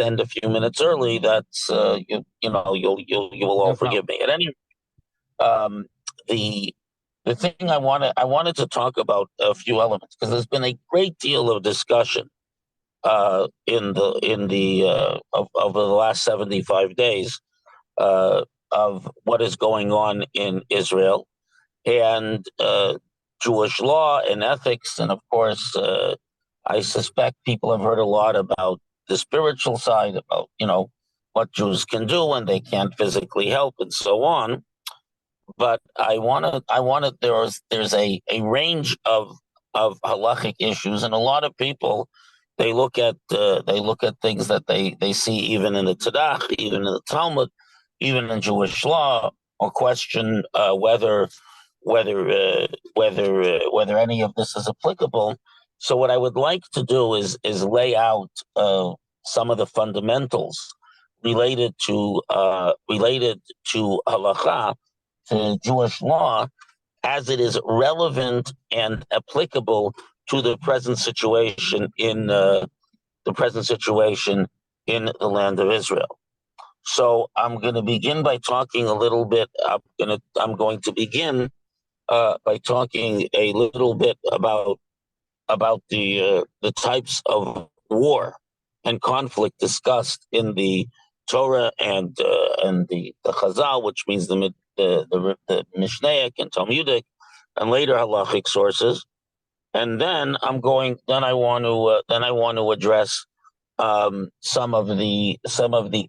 end a few minutes early, that's you will all forgive me. At any um, the the thing I wanted to talk about a few elements because there's been a great deal of discussion over the last 75 days of what is going on in Israel and Jewish law and ethics, and of course, I suspect people have heard a lot about the spiritual side, about what Jews can do when they can't physically help, and so on. But there's a range of halachic issues, and a lot of people they look at things that they see even in the Tanakh, even in the Talmud, even in Jewish law, or question whether any of this is applicable. So what I would like to do is lay out some of the fundamentals related to halacha, to Jewish law, as it is relevant and applicable to the present situation in the land of Israel. So I'm going to begin by talking a little bit. I'm going to begin by talking a little bit about the types of war and conflict discussed in the Torah and the Chazal, which means the Mishnaic and Talmudic, and later halachic sources. And then I want to address some of the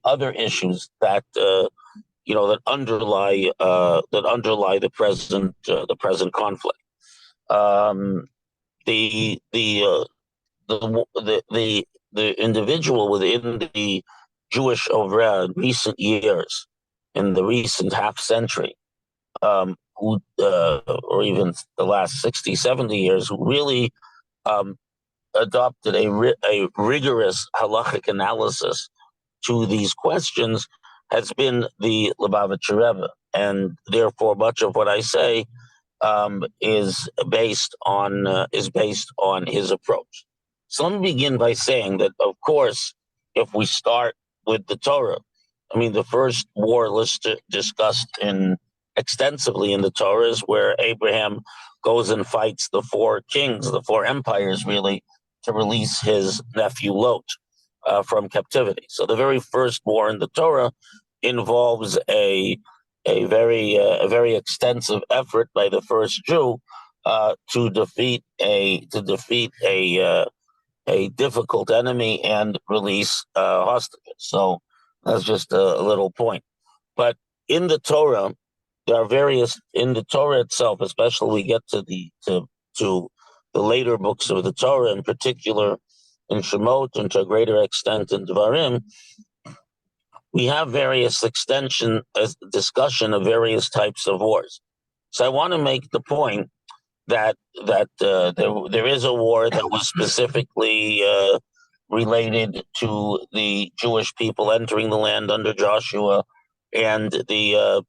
other issues that that underlie the present conflict. The individual within the Jewish over recent years, in the recent half century, or even the last 60, 70 years, who really adopted a rigorous halachic analysis to these questions has been the Lubavitcher Rebbe, and therefore much of what I say is based on his approach. So let me begin by saying that, of course, if we start with the Torah, I mean, the first war discussed extensively in the Torah is where Abraham goes and fights the four kings, the four empires, really, to release his nephew Lot from captivity. So the very first war in the Torah involves a very extensive effort by the first Jew to defeat a difficult enemy and release hostages. So that's just a little point. But in the Torah, there are various, in the Torah itself, especially we get to the later books of the Torah, in particular in Shemot and to a greater extent in Devarim, we have various discussion of various types of wars. So I want to make the point that there is a war that was specifically related to the Jewish people entering the land under Joshua and the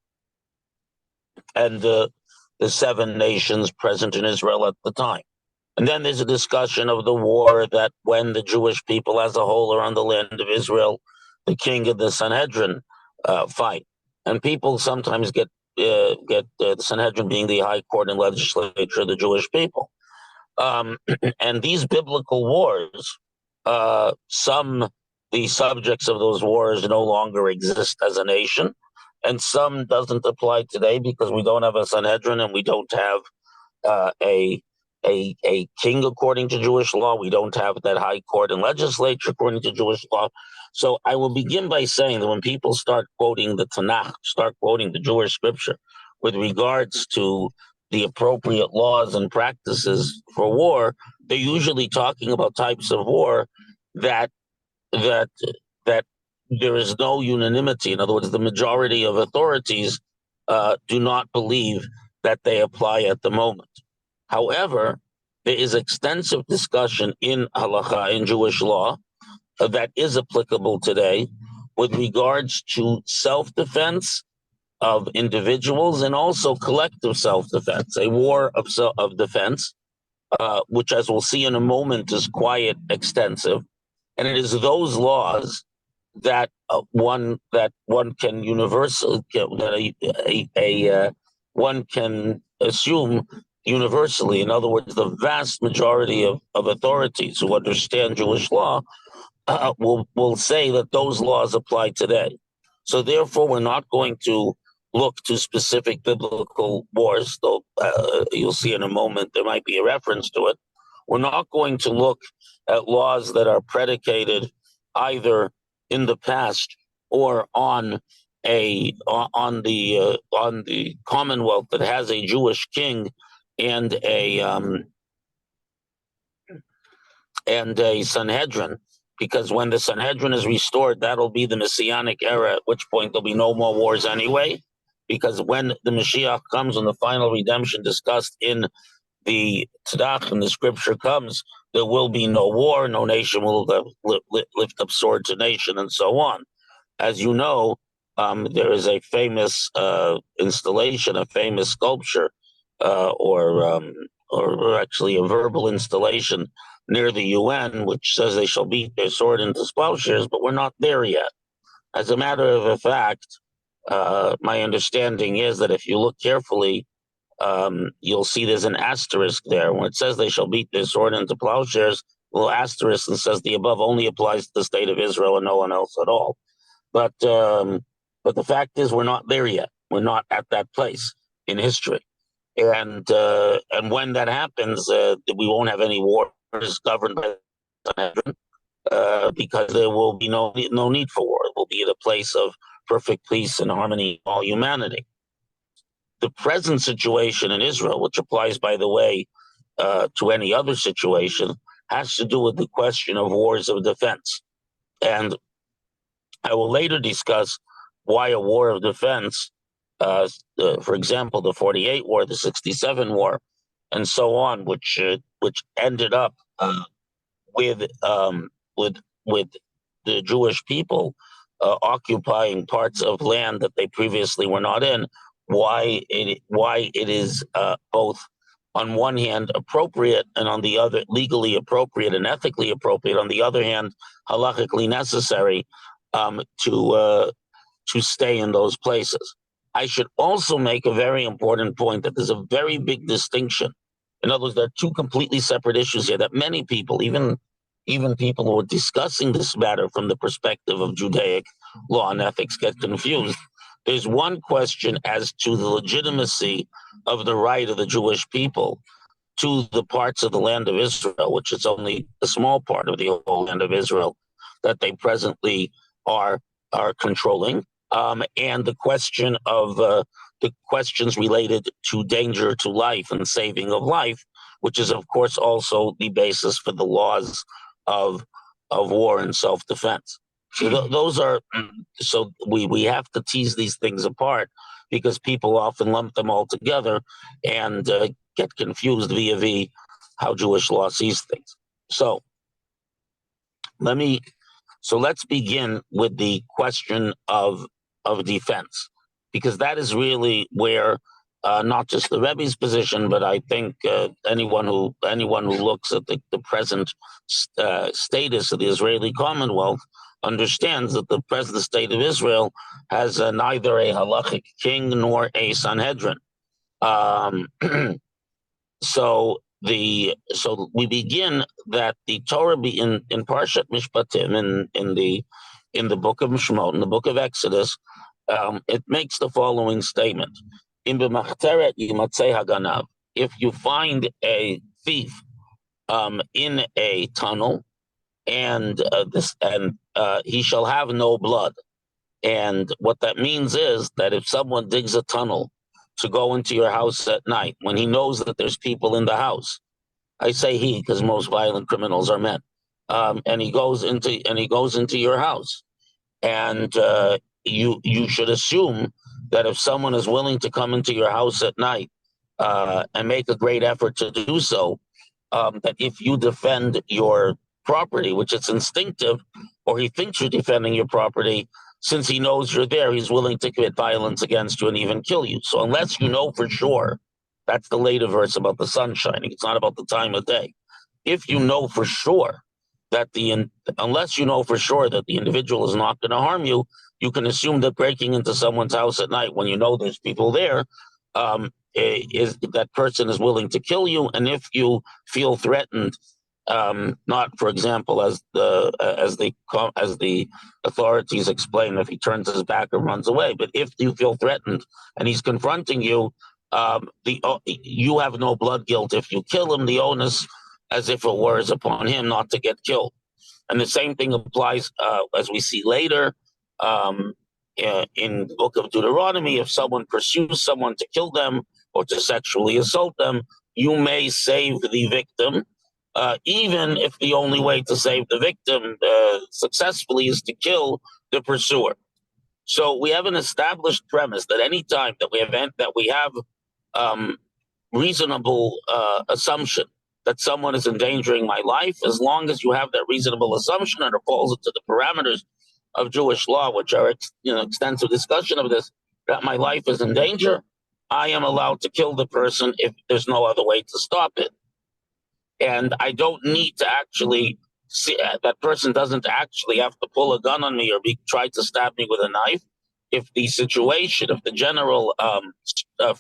seven nations present in Israel at the time. And then there's a discussion of the war that when the Jewish people as a whole are on the land of Israel, the king of the Sanhedrin fight. And people sometimes get the Sanhedrin being the high court and legislature of the Jewish people. And these biblical wars, the subjects of those wars no longer exist as a nation, and some doesn't apply today because we don't have a Sanhedrin and we don't have a king according to Jewish law. We don't have that high court and legislature according to Jewish law. So I will begin by saying that when people start quoting the Tanakh, start quoting the Jewish scripture with regards to the appropriate laws and practices for war, they're usually talking about types of war that there is no unanimity. In other words, the majority of authorities do not believe that they apply at the moment. However, there is extensive discussion in halacha, in Jewish law, that is applicable today with regards to self-defense of individuals and also collective self-defense, a war of defense, which, as we'll see in a moment, is quite extensive. And it is those laws one can universally one can assume universally. In other words, the vast majority of authorities who understand Jewish law will say that those laws apply today. So therefore, we're not going to look to specific biblical wars, though you'll see in a moment there might be a reference to it. We're not going to look at laws that are predicated either in the past or on the Commonwealth that has a Jewish king and a Sanhedrin, because when the Sanhedrin is restored, that'll be the Messianic era, at which point there'll be no more wars anyway, because when the Mashiach comes and the final redemption discussed in the Tanakh and the scripture comes, there will be no war, no nation will lift up sword to nation, and so on. As you know, there is a famous installation, a famous sculpture, or actually a verbal installation near the UN, which says they shall beat their sword into plowshares, but we're not there yet. As a matter of fact, my understanding is that if you look carefully, you'll see there's an asterisk there. When it says they shall beat their sword into plowshares, a little asterisk and says the above only applies to the state of Israel and no one else at all. But the fact is, we're not there yet. We're not at that place in history, and when that happens, we won't have any wars governed by the Sanhedrin, because there will be no need for war. It will be at a place of perfect peace and harmony in all humanity. The present situation in Israel, which applies, by the way, to any other situation, has to do with the question of wars of defense. And I will later discuss why a war of defense, for example, the 48 war, the 67 war, and so on, which ended up with the Jewish people occupying parts of land that they previously were not in. Why it is both on one hand appropriate and on the other legally appropriate and ethically appropriate, on the other hand halachically necessary to stay in those places. I should also make a very important point that there's a very big distinction. In other words, there are two completely separate issues here that many people, even people who are discussing this matter from the perspective of Judaic law and ethics, get confused. There's one question as to the legitimacy of the right of the Jewish people to the parts of the land of Israel, which is only a small part of the whole land of Israel that they presently are controlling, and the question of the questions related to danger to life and saving of life, which is of course also the basis for the laws of war and self-defense. So those are, so we have to tease these things apart, because people often lump them all together and get confused vis-a-vis how Jewish law sees things. So let's begin with the question of defense, because that is really where not just the Rebbe's position, but I think anyone who looks at the present status of the Israeli Commonwealth understands that the present state of Israel has neither a halachic king nor a Sanhedrin. So we begin that the Torah in Parshat Mishpatim, in the book of Shemot, in the book of Exodus, it makes the following statement: "Im b'machteret yimatzei haganav." If you find a thief in a tunnel, and he shall have no blood. And what that means is that if someone digs a tunnel to go into your house at night, when he knows that there's people in the house, I say he because most violent criminals are men, and he goes into your house, and you should assume that if someone is willing to come into your house at night and make a great effort to do so, that if you defend your property, which is instinctive, or he thinks you're defending your property, since he knows you're there, he's willing to commit violence against you and even kill you. So unless you know for sure, that's the later verse about the sun shining. It's not about the time of day. If you know for sure that unless you know for sure that the individual is not going to harm you, you can assume that breaking into someone's house at night when you know there's people there, is that person is willing to kill you. And if you feel threatened, not, for example, as the authorities explain, if he turns his back and runs away, but if you feel threatened and he's confronting you, you have no blood guilt if you kill him. The onus, as if it were, is upon him not to get killed. And the same thing applies, as we see later, in the book of Deuteronomy. If someone pursues someone to kill them or to sexually assault them, you may save the victim, even if the only way to save the victim successfully is to kill the pursuer. So we have an established premise that any time that we have reasonable assumption that someone is endangering my life, as long as you have that reasonable assumption and it falls into the parameters of Jewish law, which are extensive discussion of this, that my life is in danger, I am allowed to kill the person if there's no other way to stop it. And I don't need to actually see that person doesn't actually have to pull a gun on me or try to stab me with a knife. If the situation, if the general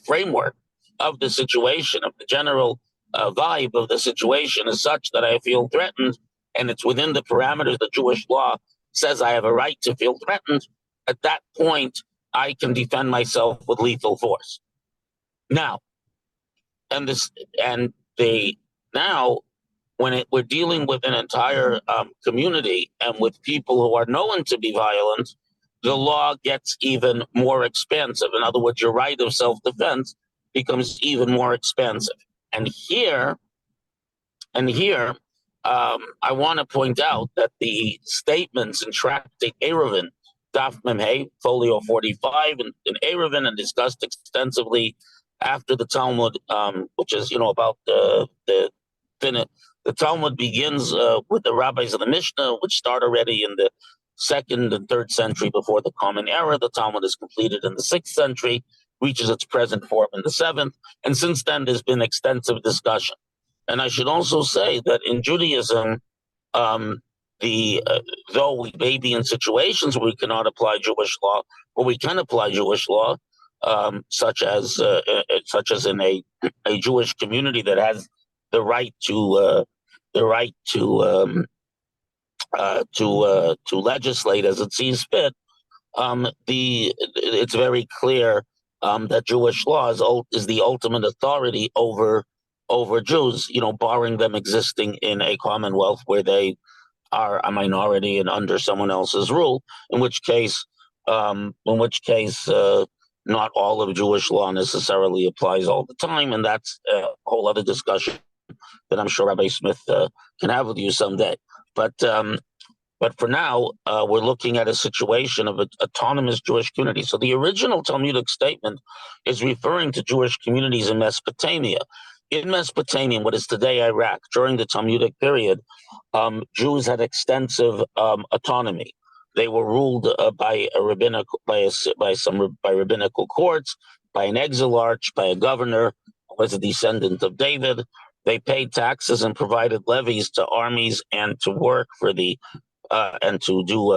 framework of the situation, of the general vibe of the situation is such that I feel threatened, and it's within the parameters that Jewish law says I have a right to feel threatened, at that point, I can defend myself with lethal force. Now, now, when we're dealing with an entire community and with people who are known to be violent, the law gets even more expansive. In other words, your right of self-defense becomes even more expansive. And here, I want to point out that the statements in Tractate Eruvin, Daf Memhei, folio 45, in Eruvin, and discussed extensively after the Talmud, which is, about the Talmud begins with the rabbis of the Mishnah, which start already in the 2nd and 3rd century before the Common Era. The Talmud is completed in the 6th century, reaches its present form in the 7th, and since then there's been extensive discussion. And I should also say that in Judaism, though we may be in situations where we cannot apply Jewish law, but we can apply Jewish law, such as in a Jewish community that has the right to legislate as it sees fit. It's very clear that Jewish law is the ultimate authority over Jews, barring them existing in a commonwealth where they are a minority and under someone else's rule, in which case not all of Jewish law necessarily applies all the time, and that's a whole other discussion that I'm sure Rabbi Smith can have with you someday. But for now, we're looking at a situation of an autonomous Jewish community. So the original Talmudic statement is referring to Jewish communities in Mesopotamia. In Mesopotamia, what is today Iraq, during the Talmudic period, Jews had extensive autonomy. They were ruled by rabbinical courts, by an exilarch, by a governor who was a descendant of David. They paid taxes and provided levies to armies and to work for the and to do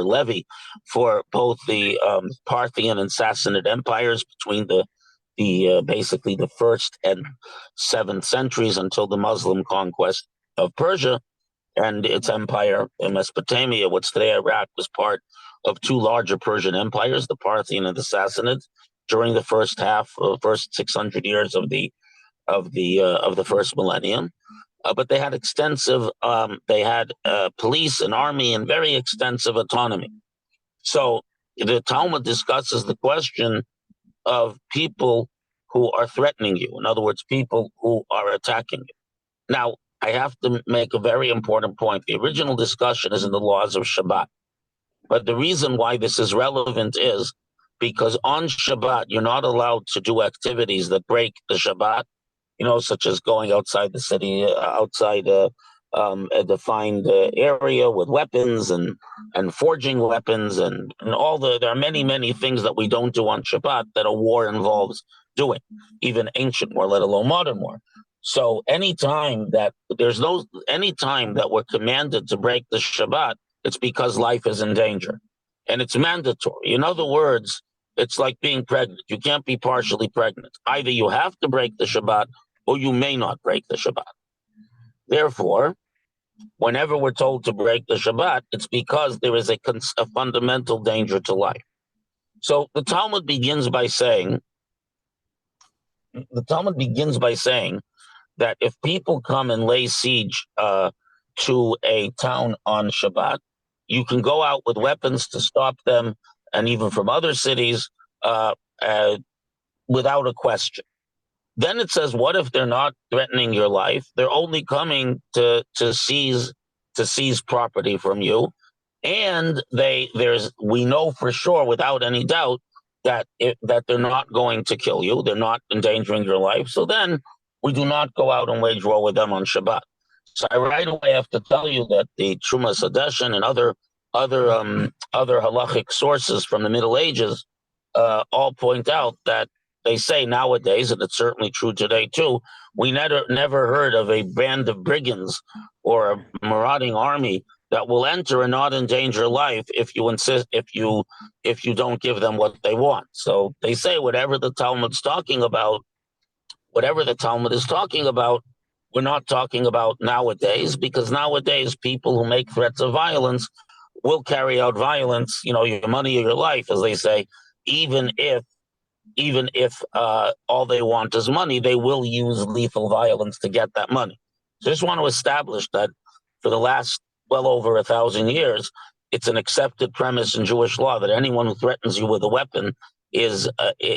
levy for both the Parthian and Sassanid empires between the basically the 1st and 7th centuries until the Muslim conquest of Persia and its empire in Mesopotamia. What's today Iraq was part of two larger Persian empires, the Parthian and the Sassanid, during the first 600 years of the first millennium. But they had extensive, police and army and very extensive autonomy. So the Talmud discusses the question of people who are threatening you. In other words, people who are attacking you. Now, I have to make a very important point. The original discussion is in the laws of Shabbat. But the reason why this is relevant is because on Shabbat, you're not allowed to do activities that break the Shabbat, such as going outside the city, outside a defined area with weapons and forging weapons and there are many, many things that we don't do on Shabbat that a war involves doing, even ancient war, let alone modern war. So anytime that we're commanded to break the Shabbat, it's because life is in danger. And it's mandatory. In other words, it's like being pregnant. You can't be partially pregnant. Either you have to break the Shabbat or you may not break the Shabbat. Therefore, whenever we're told to break the Shabbat, it's because there is a fundamental danger to life. So the Talmud begins by saying that if people come and lay siege to a town on Shabbat, you can go out with weapons to stop them, and even from other cities, without a question. Then it says, what if they're not threatening your life? They're only coming to seize property from you, and we know for sure, without any doubt, that they're not going to kill you. They're not endangering your life. So then we do not go out and wage war with them on Shabbat. So I right away have to tell you that the Trumas Hadeshin and other halachic sources from the Middle Ages all point out that they say nowadays, and it's certainly true today too, we never heard of a band of brigands or a marauding army that will enter and not endanger life if you don't give them what they want. So they say whatever the Talmud is talking about, we're not talking about nowadays, because nowadays people who make threats of violence will carry out violence, your money or your life, as they say, even if all they want is money, they will use lethal violence to get that money. So I just want to establish that for the last well over 1,000 years, it's an accepted premise in Jewish law that anyone who threatens you with a weapon is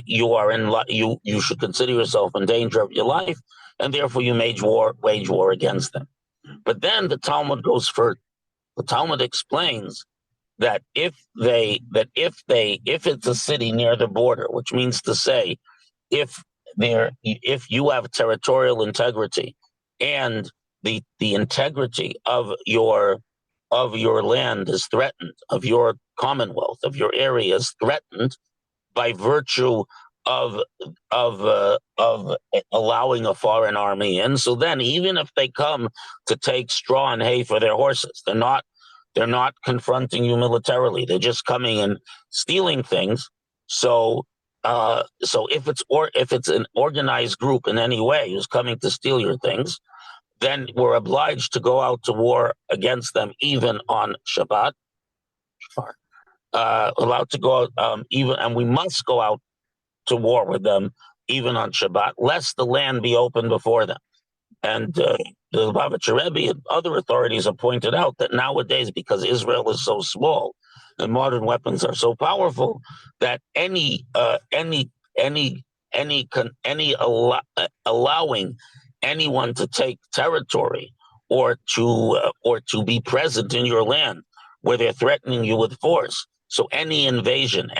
you should consider yourself in danger of your life, and therefore you wage war against them. But then the Talmud goes further. The Talmud explains that if it's a city near the border, which means to say, if you have territorial integrity and the integrity of your land is threatened, of your commonwealth, of your area is threatened by virtue of allowing a foreign army in. So then, even if they come to take straw and hay for their horses, they're not confronting you militarily. They're just coming and stealing things. So if it's an organized group in any way who's coming to steal your things, then we're obliged to go out to war against them, even on Shabbat. Allowed to go out, and we must go out to war with them even on Shabbat, lest the land be open before them. And the Rabbi and other authorities have pointed out that nowadays, because Israel is so small and modern weapons are so powerful, that allowing anyone to take territory or to be present in your land where they're threatening you with force. So any invasion,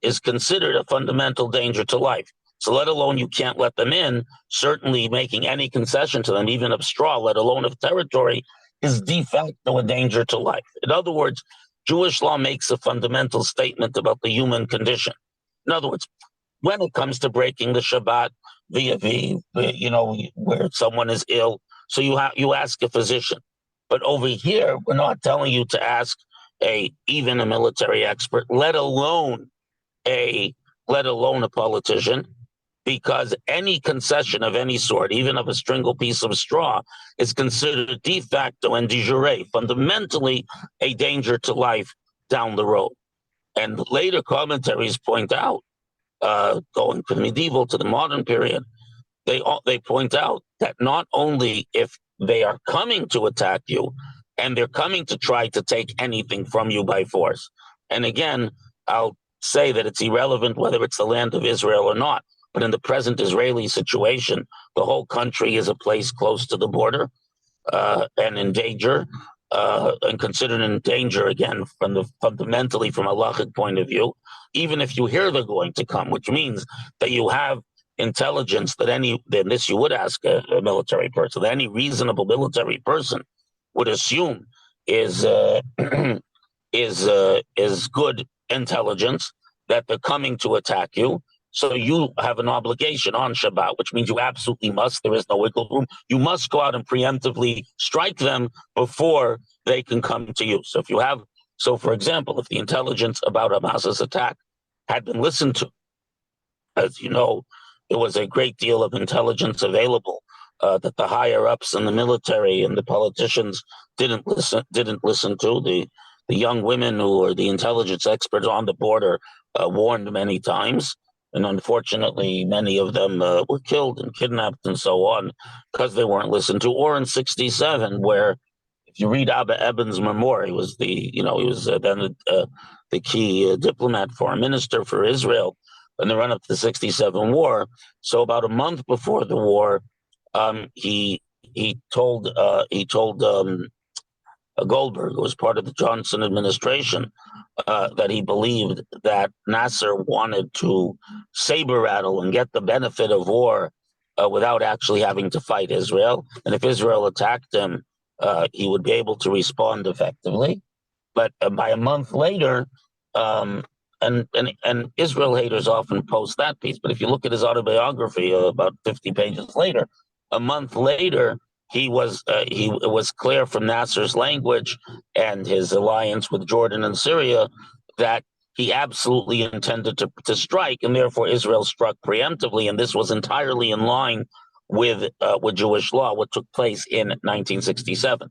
is considered a fundamental danger to life. So let alone you can't let them in, certainly making any concession to them, even of straw, let alone of territory, is de facto a danger to life. In other words, Jewish law makes a fundamental statement about the human condition. In other words, when it comes to breaking the Shabbat where someone is ill, so you ask a physician. But over here, we're not telling you to ask even a military expert, let alone a politician, because any concession of any sort, even of a single piece of straw, is considered de facto and de jure fundamentally a danger to life down the road. And later commentaries point out, going from medieval to the modern period, they point out that not only if they are coming to attack you and they're coming to try to take anything from you by force, and again, I'll say that it's irrelevant whether it's the land of Israel or not, but in the present Israeli situation, the whole country is a place close to the border and in danger, and considered in danger, again, fundamentally from a halachic point of view, even if you hear they're going to come, which means that you have intelligence then this you would ask a military person, that any reasonable military person would assume is is good intelligence that they're coming to attack you. So you have an obligation on Shabbat, which means you absolutely must. There is no wiggle room. You must go out and preemptively strike them before they can come to you. So for example, if the intelligence about Hamas's attack had been listened to, as you know, there was a great deal of intelligence available that the higher ups in the military and the politicians didn't listen to. The young women who are the intelligence experts on the border warned many times, and unfortunately, many of them were killed and kidnapped and so on because they weren't listened to. Or in '67, where if you read Abba Eben's memoir, he was then the key diplomat, foreign minister for Israel in the run up to the '67 war. So about a month before the war, he told Goldberg, who was part of the Johnson administration, that he believed that Nasser wanted to saber rattle and get the benefit of war without actually having to fight Israel. And if Israel attacked him, he would be able to respond effectively. But by a month later, um, and Israel haters often post that piece. But if you look at his autobiography, about 50 pages later, a month later, it was clear from Nasser's language and his alliance with Jordan and Syria that he absolutely intended to strike, and therefore Israel struck preemptively, and this was entirely in line with Jewish law, what took place in 1967.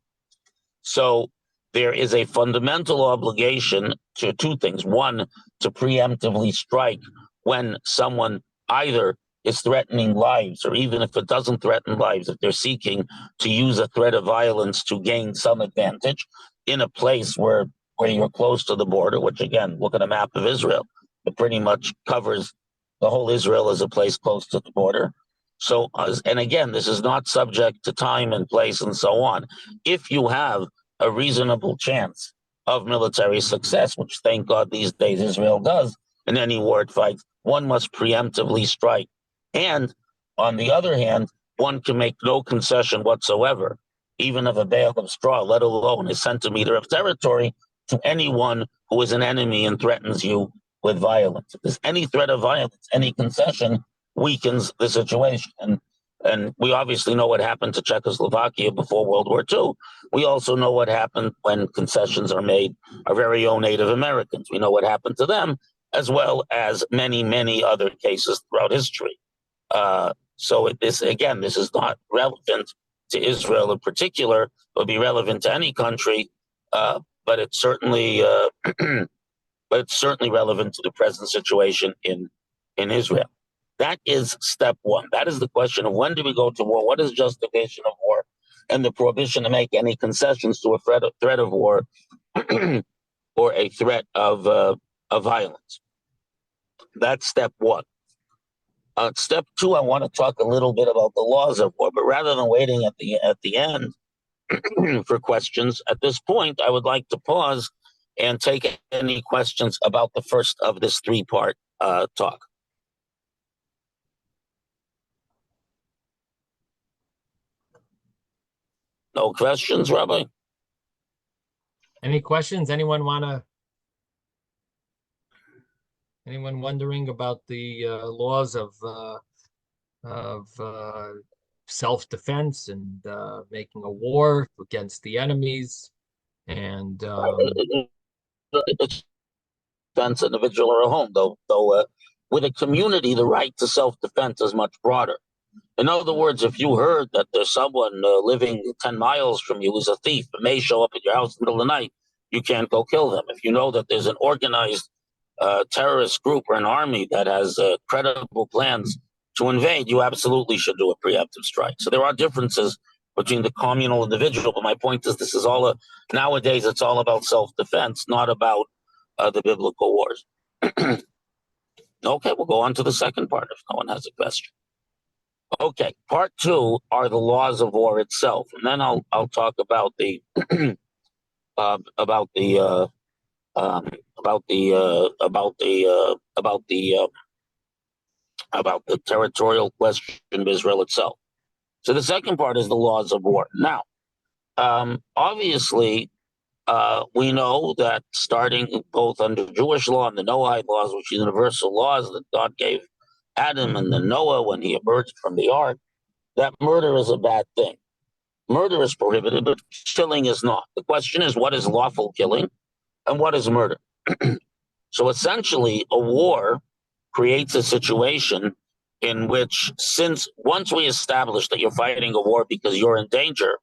So there is a fundamental obligation to two things. One, to preemptively strike when someone either is threatening lives, or even if it doesn't threaten lives, if they're seeking to use a threat of violence to gain some advantage in a place where you're close to the border, which again, look at a map of Israel. It pretty much covers the whole Israel as a place close to the border. So, and again, this is not subject to time and place and so on. If you have a reasonable chance of military success, which thank God these days Israel does in any war it fights, one must preemptively strike. And on the other hand, one can make no concession whatsoever, even of a bale of straw, let alone a centimeter of territory, to anyone who is an enemy and threatens you with violence. If there's any threat of violence, any concession weakens the situation. And we obviously know what happened to Czechoslovakia before World War II. We also know what happened when concessions are made our very own Native Americans. We know what happened to them, as well as many, many other cases throughout history. This is not relevant to Israel in particular. It would be relevant to any country, but it's certainly relevant to the present situation in Israel. That is step one. That is the question of when do we go to war? What is justification of war? And the prohibition to make any concessions to a threat of war or a threat of violence. That's step one. Step two, I want to talk a little bit about the laws of war, but rather than waiting at the end for questions, at this point, I would like to pause and take any questions about the first of this three-part talk. No questions, Rabbi? Any questions? Anyone wondering about the laws of self-defense and making a war against the enemies and defense, individual or a home, though with a community, the right to self-defense is much broader. In other words, if you heard that there's someone living 10 miles from you who's a thief and may show up at your house in the middle of the night, you can't go kill them. If you know that there's an organized terrorist group or an army that has credible plans to invade, you absolutely should do a preemptive strike. So there are differences between the communal and individual, but my point is this is nowadays it's all about self-defense, not about the biblical wars. Okay, we'll go on to the second part if no one has a question. Okay, part two are the laws of war itself, and then I'll talk about the about the territorial question of Israel itself. So the second part is the laws of war. Now, obviously, we know that starting both under Jewish law and the Noahide laws, which are universal laws that God gave Adam and then Noah when he emerged from the ark, that murder is a bad thing. Murder is prohibited, but killing is not. The question is, what is lawful killing and what is murder? So essentially, a war creates a situation in which, since once we establish that you're fighting a war because you're in danger,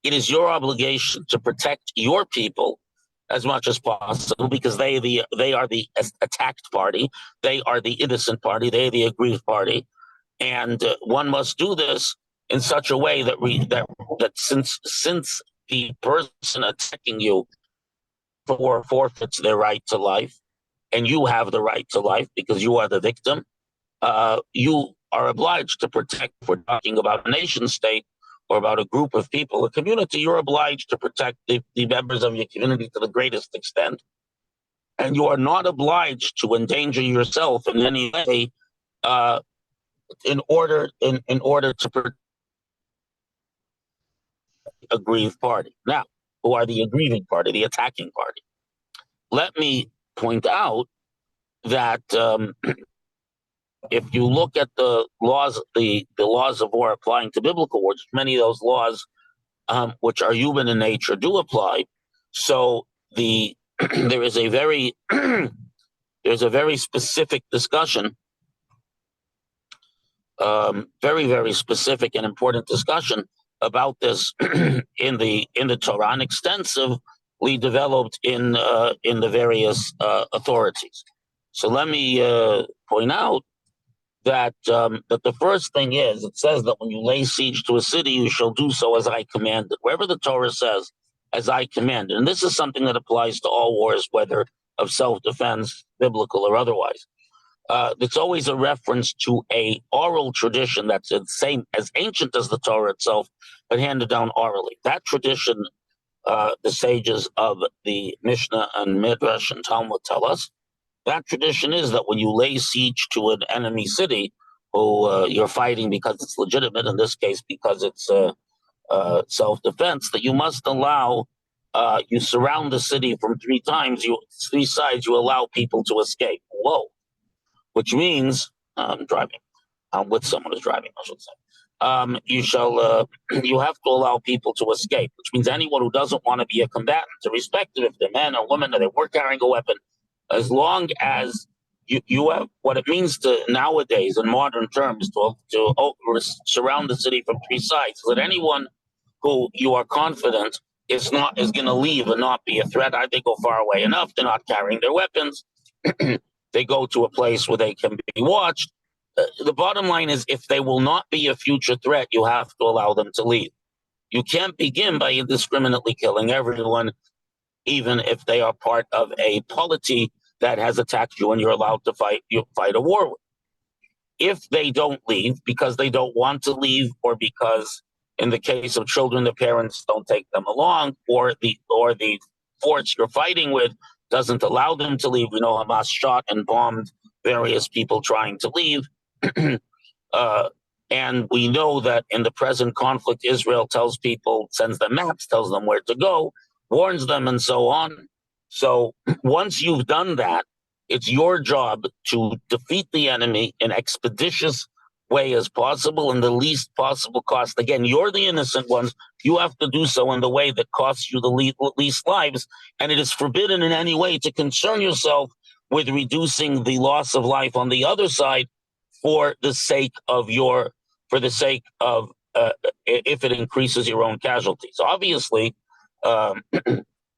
it is your obligation to protect your people as much as possible because they are the attacked party, they are the innocent party, they are the aggrieved party, and one must do this in such a way that since the person attacking you forfeits their right to life, and you have the right to life because you are the victim, you are obliged to protect. If we're talking about a nation state or about a group of people, a community, you're obliged to protect the members of your community to the greatest extent. And you are not obliged to endanger yourself in any way in order to protect a aggrieved party. Now, who are the aggrieving party, the attacking party? Let me point out that if you look at the laws, the laws of war applying to biblical wars, many of those laws, which are human in nature, do apply. So there is a very there's a very specific discussion, very specific and important discussion about this in the Torah, and extensively developed in the various authorities. So let me point out that the first thing is, it says that when you lay siege to a city, you shall do so as I commanded. Wherever the Torah says, as I commanded, and this is something that applies to all wars, whether of self-defense, biblical or otherwise. It's always a reference to a oral tradition that's the same as ancient as the Torah itself, but handed down orally. That tradition, the sages of the Mishnah and Midrash and Talmud tell us, that tradition is that when you lay siege to an enemy city, who you're fighting because it's legitimate, in this case because it's self-defense, that you must allow, you surround the city from three sides, you allow people to escape. Whoa. Which means, I'm driving. I'm with someone who's driving, I should say. You have to allow people to escape, which means anyone who doesn't want to be a combatant, irrespective if they're men or women or they were carrying a weapon, as long as you have what it means to nowadays in modern terms to surround the city from three sides, so that anyone who you are confident is going to leave and not be a threat. They go far away enough. They're not carrying their weapons. They go to a place where they can be watched. The bottom line is, if they will not be a future threat, you have to allow them to leave. You can't begin by indiscriminately killing everyone, even if they are part of a polity that has attacked you and you're allowed to fight a war with. If they don't leave because they don't want to leave, or because in the case of children, the parents don't take them along, or the force you're fighting with doesn't allow them to leave. We know Hamas shot and bombed various people trying to leave. And we know that in the present conflict, Israel sends them maps, tells them where to go, warns them, and so on. So once you've done that, it's your job to defeat the enemy in expeditious way as possible and the least possible cost. Again, you're the innocent ones. You have to do so in the way that costs you the least lives. And it is forbidden in any way to concern yourself with reducing the loss of life on the other side for the sake of if it increases your own casualties. Obviously, to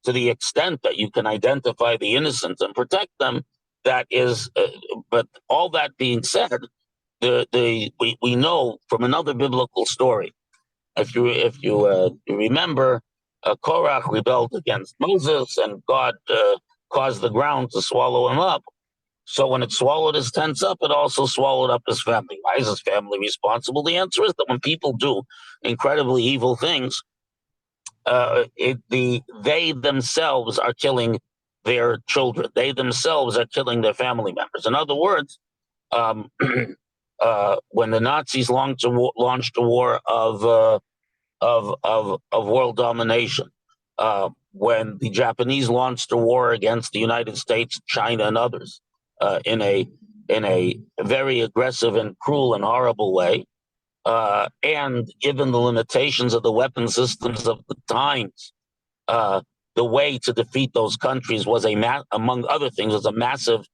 the extent that you can identify the innocent and protect them, that is, but all that being said, we know from another biblical story, if you remember, Korach rebelled against Moses, and God caused the ground to swallow him up. So when it swallowed his tents up, it also swallowed up his family. Why is his family responsible? The answer is that when people do incredibly evil things, they themselves are killing their children. They themselves are killing their family members. In other words, when the Nazis launched a war of world domination, when the Japanese launched a war against the United States, China, and others, in a in a very aggressive and cruel and horrible way. And given the limitations of the weapon systems of the times, the way to defeat those countries was among other things, was a massive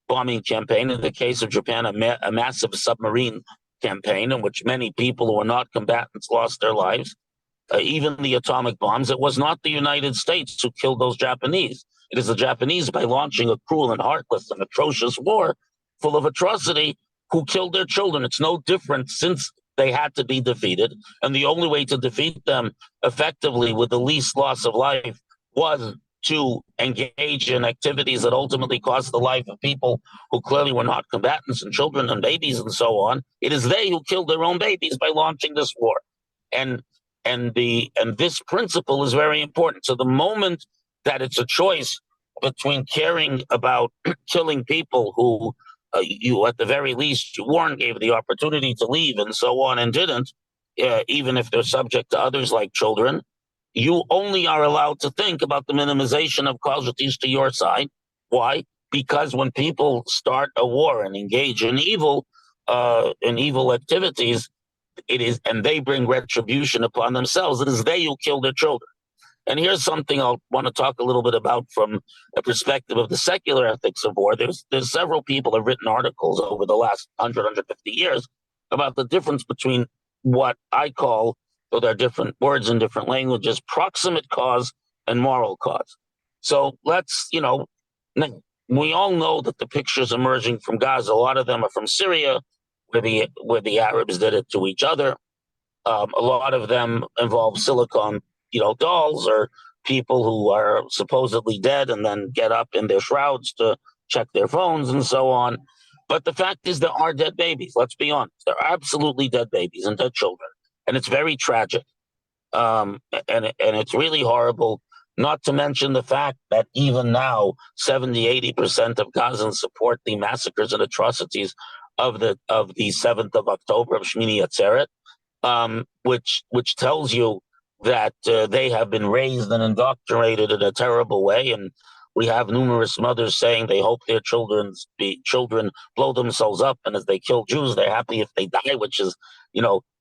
bombing campaign. In the case of Japan, a massive submarine campaign in which many people who were not combatants lost their lives. Even the atomic bombs, it was not the United States who killed those Japanese. It is the Japanese, by launching a cruel and heartless and atrocious war full of atrocity, who killed their children. It's no different, since they had to be defeated. And the only way to defeat them effectively with the least loss of life was to engage in activities that ultimately cost the life of people who clearly were not combatants, and children and babies and so on. It is they who killed their own babies by launching this war. And this principle is very important. So the moment that it's a choice between caring about killing people who you, at the very least, you warned, gave the opportunity to leave and so on, and didn't, even if they're subject to others like children, you only are allowed to think about the minimization of casualties to your side. Why? Because when people start a war and engage in evil activities, it is, and they bring retribution upon themselves. It is they who kill their children. And here's something I'll want to talk a little bit about from a perspective of the secular ethics of war. There's several people have written articles over the last 150 years about the difference between what I call, though there are different words in different languages, proximate cause and moral cause. So let's, we all know that the pictures emerging from Gaza, a lot of them are from Syria, where the Arabs did it to each other. A lot of them involve silicone, dolls, or people who are supposedly dead and then get up in their shrouds to check their phones and so on. But the fact is, there are dead babies. Let's be honest. There are absolutely dead babies and dead children. And it's very tragic. And it's really horrible, not to mention the fact that even now, 70-80% of Gazans support the massacres and atrocities of the 7th of October, of Shmini Atzeret, which tells you that they have been raised and indoctrinated in a terrible way. And we have numerous mothers saying they hope their children blow themselves up, and as they kill Jews, they're happy if they die, which is,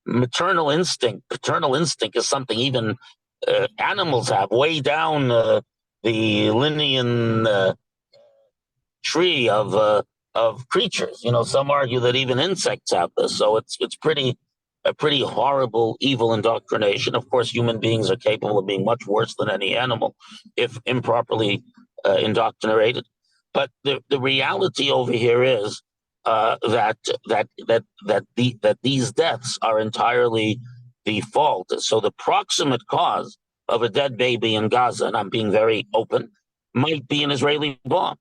maternal instinct. Paternal instinct is something even animals have way down the Linnean tree of creatures. Some argue that even insects have this. So it's a pretty horrible, evil indoctrination. Of course, human beings are capable of being much worse than any animal if improperly indoctrinated. But the reality over here is that these deaths are entirely the fault. So the proximate cause of a dead baby in Gaza, and I'm being very open, might be an Israeli bomb.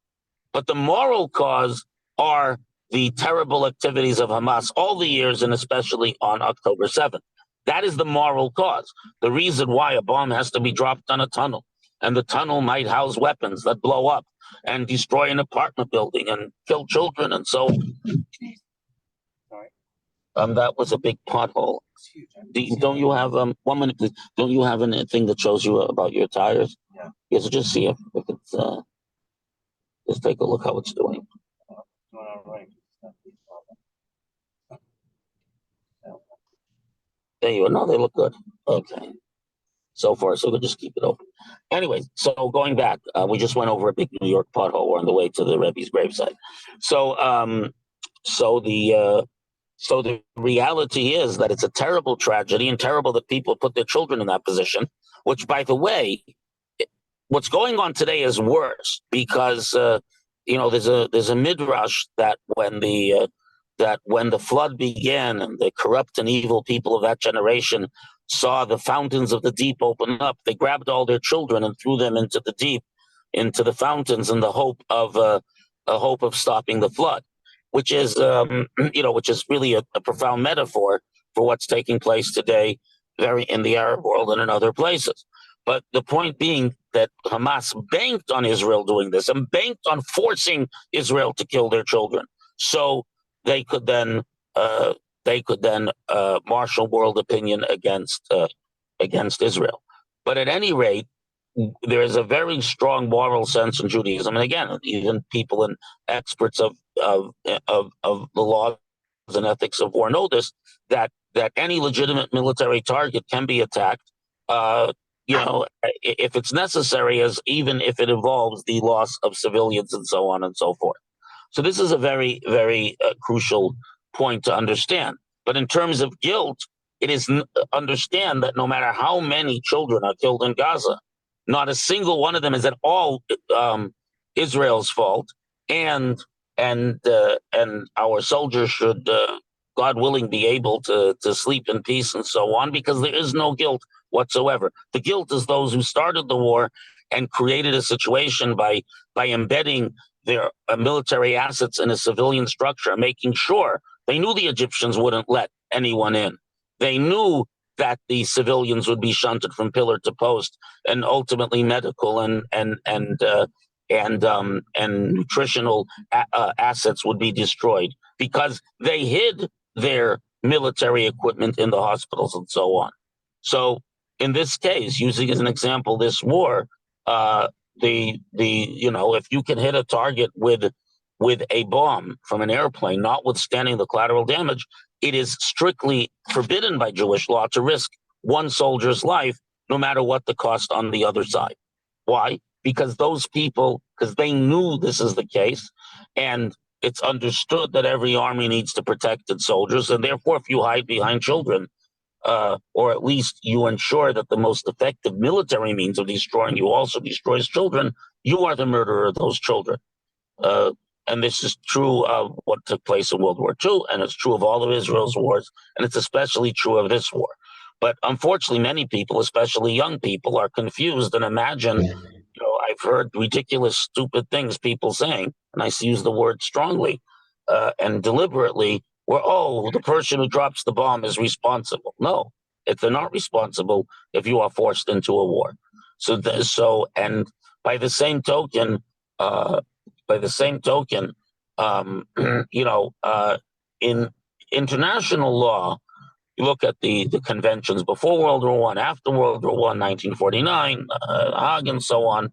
But the moral cause are the terrible activities of Hamas all the years, and especially on October 7th. That is the moral cause. The reason why a bomb has to be dropped on a tunnel, and the tunnel might house weapons that blow up and destroy an apartment building and kill children and so. That was a big pothole. Don't you have 1 minute, please? Don't you have anything that shows you about your tires? Yeah. Yes, just see if it's just take a look how it's doing. There you are. No, they look good. Okay. So far, so we'll just keep it open. Anyway, so going back, we just went over a big New York pothole. We're on the way to the Rebbe's gravesite. So the reality is that it's a terrible tragedy, and terrible that people put their children in that position, which, by the way, what's going on today is worse because, there's a midrash that when the flood began and the corrupt and evil people of that generation saw the fountains of the deep open up, they grabbed all their children and threw them into the deep, into the fountains, in the hope of stopping the flood, which is really a profound metaphor for what's taking place today, very in the Arab world and in other places. But the point being that Hamas banked on Israel doing this and banked on forcing Israel to kill their children, so they could then marshal world opinion against Israel. But at any rate, there is a very strong moral sense in Judaism, and again, even people and experts of of the laws and ethics of war know this, that any legitimate military target can be attacked, if it's necessary, as even if it involves the loss of civilians and so on and so forth. So this is a very, very crucial point to understand. But in terms of guilt, it is understand that no matter how many children are killed in Gaza, not a single one of them is at all Israel's fault, and our soldiers should, God willing, be able to sleep in peace and so on, because there is no guilt whatsoever. The guilt is those who started the war and created a situation by embedding their military assets in a civilian structure, making sure they knew the Egyptians wouldn't let anyone in. They knew that the civilians would be shunted from pillar to post, and ultimately medical and nutritional assets would be destroyed, because they hid their military equipment in the hospitals and so on. So in this case, using as an example this war, if you can hit a target with a bomb from an airplane, notwithstanding the collateral damage, it is strictly forbidden by Jewish law to risk one soldier's life, no matter what the cost on the other side. Why? Because they knew this is the case, and it's understood that every army needs to protect its soldiers, and therefore, if you hide behind children, or at least you ensure that the most effective military means of destroying you also destroys children, you are the murderer of those children. And this is true of what took place in World War II, and it's true of all of Israel's wars, and it's especially true of this war. But unfortunately, many people, especially young people, are confused and imagine, I've heard ridiculous, stupid things people saying, and I use the word strongly and deliberately, where, the person who drops the bomb is responsible. No, if they're not responsible, if you are forced into a war. And by the same token, in international law, you look at the conventions before World War I, after World War I, 1949, Hague, and so on.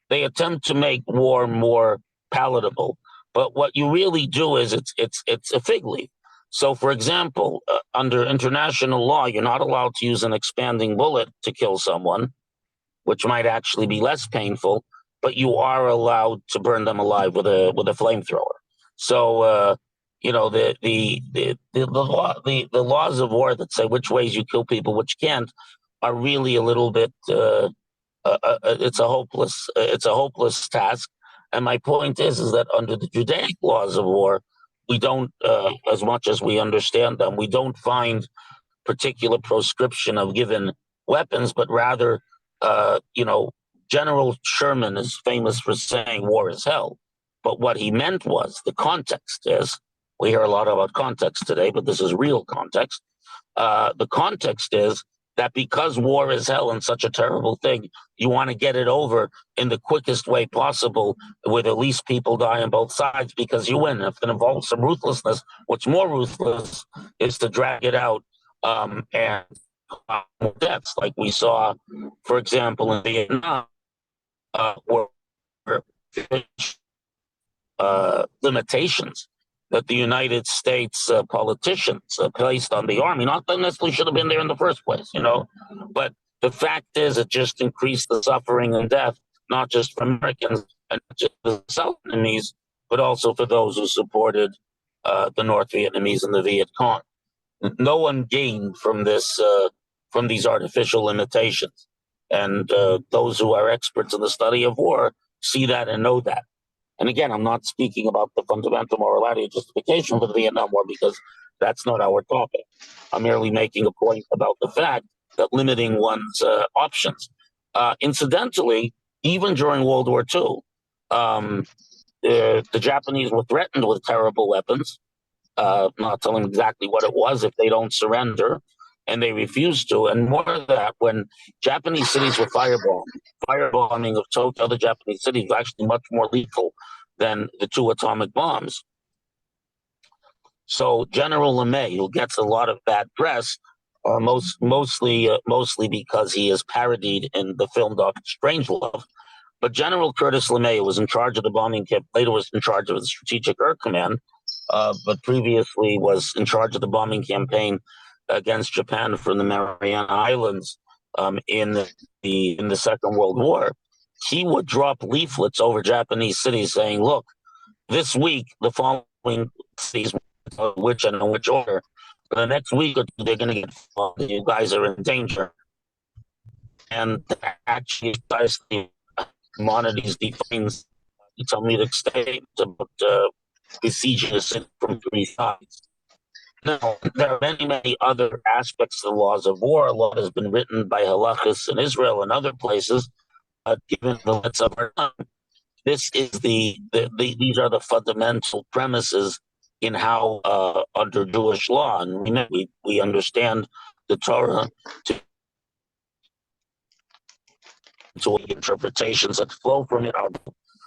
They attempt to make war more palatable, but what you really do is it's a fig leaf. So, for example, under international law, you're not allowed to use an expanding bullet to kill someone, which might actually be less painful, but you are allowed to burn them alive with a flamethrower. So, the laws of war that say which ways you kill people, which can't, are really a little bit. It's a hopeless task. And my point is that under the Judaic laws of war, we don't, as much as we understand them, we don't find particular proscription of given weapons, but rather, General Sherman is famous for saying war is hell. But what he meant was, the context is, we hear a lot about context today, but this is real context. The context is that because war is hell and such a terrible thing, you want to get it over in the quickest way possible, where the least people die on both sides, because you win. If it involves some ruthlessness, what's more ruthless is to drag it out and deaths, like we saw, for example, in Vietnam, where limitations that the United States politicians placed on the army. Not that necessarily should have been there in the first place, but the fact is it just increased the suffering and death, not just for Americans and not just the South Vietnamese, but also for those who supported the North Vietnamese and the Viet Cong. No one gained from this, from these artificial limitations. And those who are experts in the study of war see that and know that. And again, I'm not speaking about the fundamental morality or justification for the Vietnam War, because that's not our topic. I'm merely making a point about the fact that limiting one's options. Incidentally, even during World War II, the Japanese were threatened with terrible weapons, not telling exactly what it was if they don't surrender, and they refused to. And more than that, when Japanese cities were firebombing of Tokyo, other Japanese cities were actually much more lethal than the two atomic bombs. So General LeMay, who gets a lot of bad press, mostly because he is parodied in the film Doctor Strangelove, But General Curtis LeMay was in charge of the bombing camp, later was in charge of the Strategic Air Command, but previously was in charge of the bombing campaign against Japan from the Mariana Islands in the Second World War. He would drop leaflets over Japanese cities saying, "Look, this week the following cities, which and in which order, for the next week or two, they're going to get bombed. You guys are in danger." And actually, Maimonides defines the Talmudic state about besieging a city from three sides. Now, there are many, many other aspects of the laws of war. A lot has been written by halachas in Israel and other places. Given the limits of our time, this is these are the fundamental premises in how under Jewish law, and we understand the Torah to interpretations that flow from it.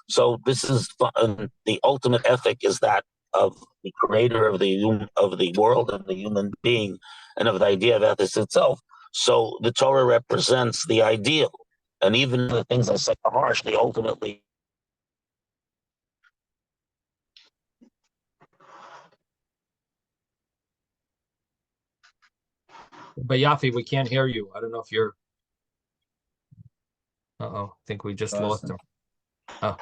So this is the ultimate ethic is that of the creator of the world and the human being, and of the idea of ethics itself. So the Torah represents the ideal, and even the things that say are harsh, they ultimately. But Yaffe, we can't hear you. I don't know if you're. Uh-oh, I think we just lost him. Oh,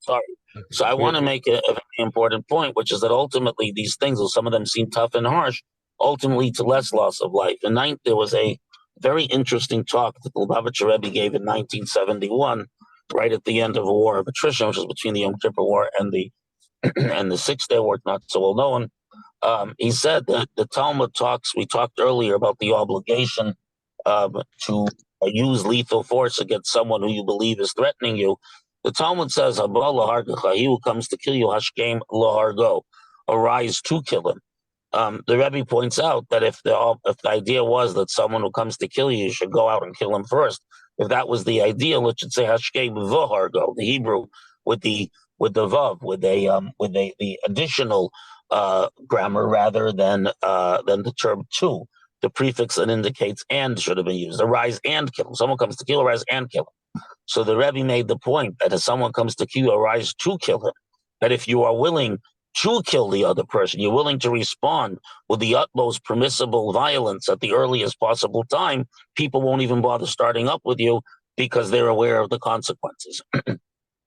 Sorry. okay. So I want to make a very important point, which is that ultimately these things, though some of them seem tough and harsh, ultimately to less loss of life. There was a very interesting talk that the Lubavitcher Rebbe gave in 1971, right at the end of a war of attrition, which was between the Yom Kippur War and the and the 6 Day War, not so well known. He said that the Talmud talks. We talked earlier about the obligation to use lethal force against someone who you believe is threatening you. The Talmud says, "He who comes to kill you, hashkem lahargo, arise to kill him." The Rebbe points out that if the idea was that someone who comes to kill you should go out and kill him first, if that was the ideal, it should say hashkem v'hargo, the Hebrew with the vav, with the additional grammar rather than the term to. The prefix that indicates and should have been used. Arise and kill him. Someone comes to kill, arise and kill him. So the Rebbe made the point that if someone comes to kill you, arise to kill him. That if you are willing to kill the other person, you're willing to respond with the utmost permissible violence at the earliest possible time, people won't even bother starting up with you because they're aware of the consequences.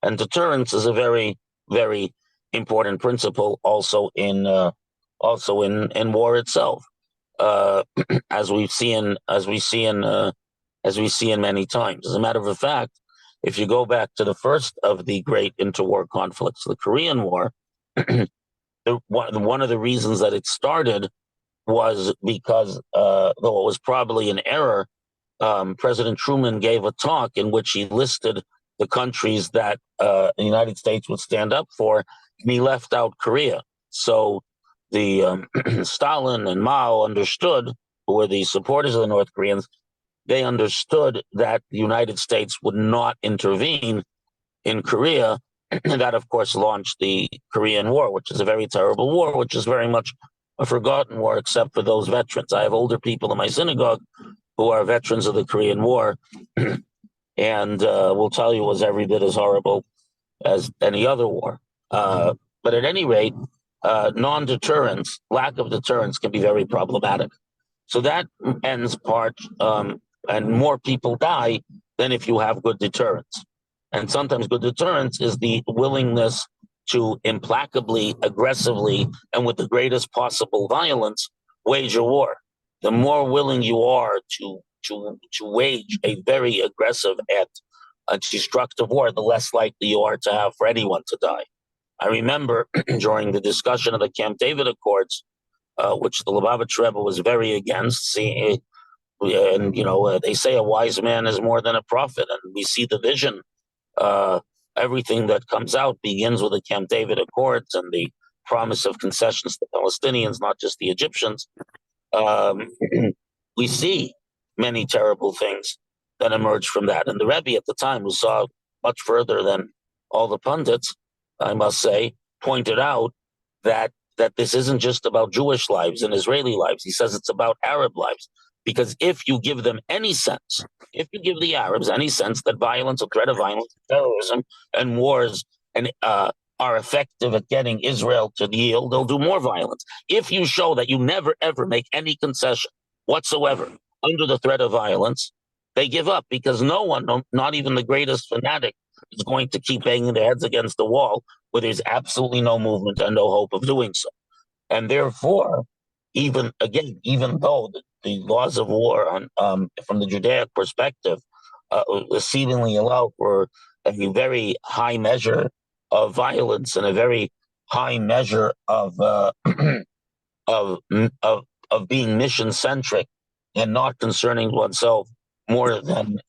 And deterrence is a very, very important principle also in war itself. As we see in many times. As a matter of fact, if you go back to the first of the great interwar conflicts, the Korean War, one of the reasons that it started was because, though it was probably an error, President Truman gave a talk in which he listed the countries that the United States would stand up for, and he left out Korea. So the Stalin and Mao understood, who were the supporters of the North Koreans, they understood that the United States would not intervene in Korea. And that, of course, launched the Korean War, which is a very terrible war, which is very much a forgotten war, except for those veterans. I have older people in my synagogue who are veterans of the Korean War, and will tell you it was every bit as horrible as any other war. But at any rate, non-deterrence, lack of deterrence can be very problematic. So that ends part, and more people die than if you have good deterrence. And sometimes good deterrence is the willingness to implacably, aggressively, and with the greatest possible violence, wage a war. The more willing you are to wage a very aggressive and a destructive war, the less likely you are to have for anyone to die. I remember during the discussion of the Camp David Accords, which the Lubavitcher Rebbe was very against, and they say a wise man is more than a prophet, and we see the vision. Everything that comes out begins with the Camp David Accords and the promise of concessions to the Palestinians, not just the Egyptians. We see many terrible things that emerged from that. And the Rebbe at the time, who saw much further than all the pundits, I must say, pointed out that this isn't just about Jewish lives and Israeli lives. He says it's about Arab lives, Because if you give them any sense, if you give the Arabs any sense that violence or threat of violence, terrorism, and wars are effective at getting Israel to yield, they'll do more violence. If you show that you never, ever make any concession whatsoever under the threat of violence, they give up, because no one, not even the greatest fanatic, is going to keep banging their heads against the wall where there's absolutely no movement and no hope of doing so. And therefore, even though the laws of war from the Judaic perspective seemingly allow for a very high measure of violence and a very high measure of of of being mission centric and not concerning oneself more than